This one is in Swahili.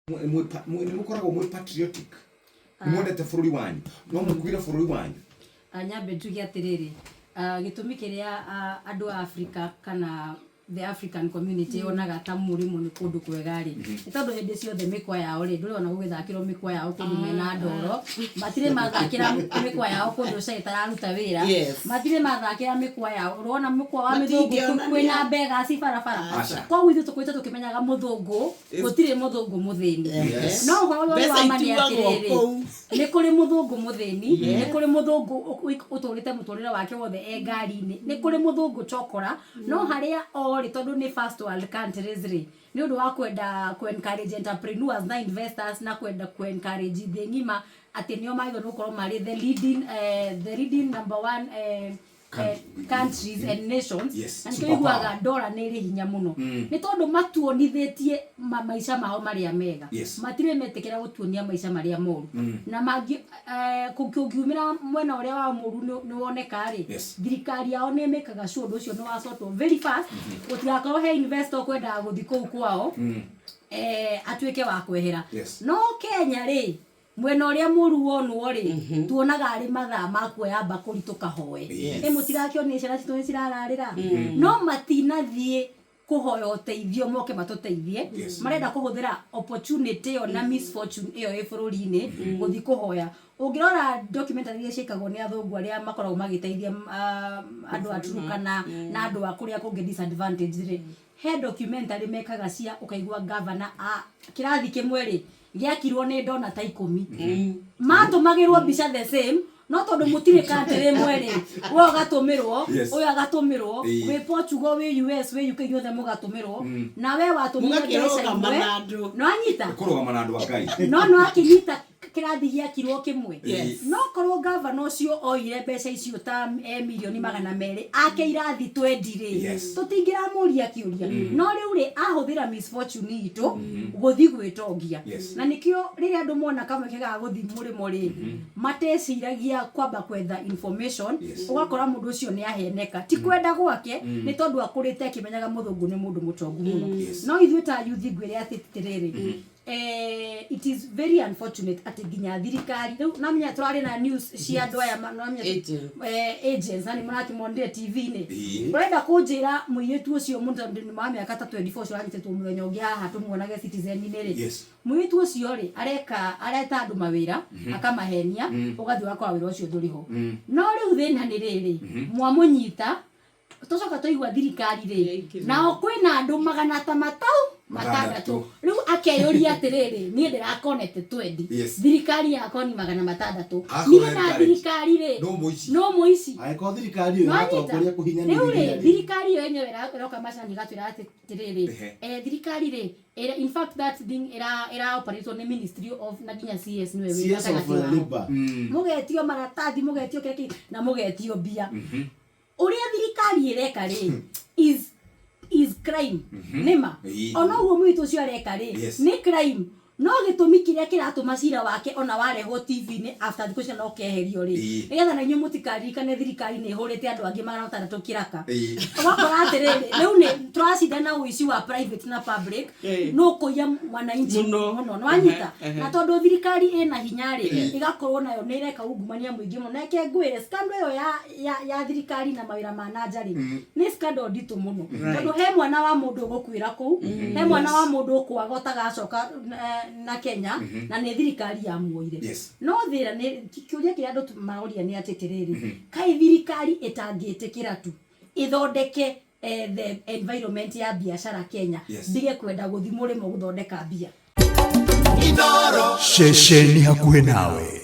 mukoragwo mwe patriotic mwendete bururi wanyu no mukwira bururi wanyu nyambe tuge atiriri gitumi kiria andu a Africa kana the African community onaga ta murimo ni kundu kwega ri tondu hindi ciothe mikwa yao ri nduri ona gugithakirwo mikwa yao kundu mena ndoro matire mathakira mikwa yao kundu ceta raruta wira matire mathakira mikwa yao urona mikwa wa mithungu kwina mbega ci barabara kwa ithu tukwita tukimenyaga muthungu gutire muthungu muthini no horo wa mani atiriri ni kuri muthungu muthini ni kuri muthungu uturite muturire wake wothe e ngari-ini ni kuri muthungu chokora no haria ori tondu ni first world countries ri ni undu wa kwenda ku encourage entrepreneurs na investors na kwenda ku encourage the ngima ati nio maitho nukorwo mari the leading number one countries and nations and kuiguaga dola ni ri hinya muno ni tondu matuonithetie maisha mao maria mega matire metekera gutuonia maisha maria moru na magi kukiumira mwena uria wa moru ni woneka ri thirikari yao ni mekaga sure undu ucio ni wacotwo very fast gutigakorwo he investor kwenda guthi kou kwao atuike wa kwehera no Kenya ri mwena uria muru wonwo ri tuonaga ari mathaa makuoya mbakuri tukahoe mutirakio ni ciana citu cirararira no matinathie kuhoya uteithio moke matuteithie marenda kuhuthira opportunity ona misfortune iyo bururi-ini guthi kuhoya ungirora documentary iria ciikagwo ni athungu aria makoragwo magiteithia andu a Turkana na andu a kuria kungi disadvantage ri he documentary mekaga cia ukaigua governor kirathi kimwe ri giakirwo ni ndona ta 10 matumagirwo mbica the same no tondu mutire country mwere wo gatumirwo uyu agatumirwo we Portugal we US we UK yothe mugatumirwo na we watumirwo no anyita kurugama na andu akai no akinyita kirathi giakirwo kimwe no korwo governor ucio oire mbeca icio ta milioni 200 ake irathi 20 ri tutingira muria kiuria no riu ri ahuthira misfortune itu guthi gwitongia na nikio riria andu mona kamwe ga guthi murimo ri mateciragia kwamba kwetha information ugakora mundu ucio ni aheneka ti kwenda gwake ni tondu akurite kimenyaga muthungu ni mundu mutongu muno no ithu ta youth gwire atitiriri it is very unfortunate ati ginya thirikari namenya turari na news cia andu aya namenya agents ani maraki monde TV ni urenda kunjira muiyetu ucio mundu ni ma miaka 24 cio anyitetwo muthenya ungi aha tumuonage Citizen ni ri muiyetu ucio ri areta andu mawira akamahenia ugathi wakwa wira ucio nduriho no riu thina ni riri mwamunyita tucoka tuigwa thirikari ri nao kwina andu magana ta matandatu riu akeyuria atiriri ni ndirakonete 20 thirikari yakoni magana matandatu ni na thirikari ri no muici aiko thirikari yo atokoria kuhinyaniria thirikari yo yenyewe iroka macani gatwira atiriri thirikari ri in fact that thing era operate on the Ministry of naginya CS niwe wira mugetio maratathi mugetio keki na mugetio bia uria thirikari ireka ri is crime nima ona uwo mwitu ucio areka ri ni crime no gitumi kiria kiratuma cira wake ona wareho TV ni after thiko cia no keherio ri nigetha na inyu mutikarikane thirikari ni hurite andu angi magana matandatũ kiraka wakora atiriri riu ni turacida na uici wa private na public no kuya mwananchi no anyita na tondu thirikari ina hinya ri igakorwo nayo ni ireka ungumania muingi muno neke ngwire scandal yo ya thirikari na mawira ma nanja ri ni scandal nditu muno tondu he mwana wa mundu gukwira ku he mwana wa mundu kwaga utagacoka na Kenya na ni thirikari ya muoire no thira ni kiuria kiria andu maoria ni atitiriri kai thirikari itangitikira tu ithondeke the environment ya biashara Kenya ndige kwenda guthi murimo guthondeka bia shesheni hakuhe nawe.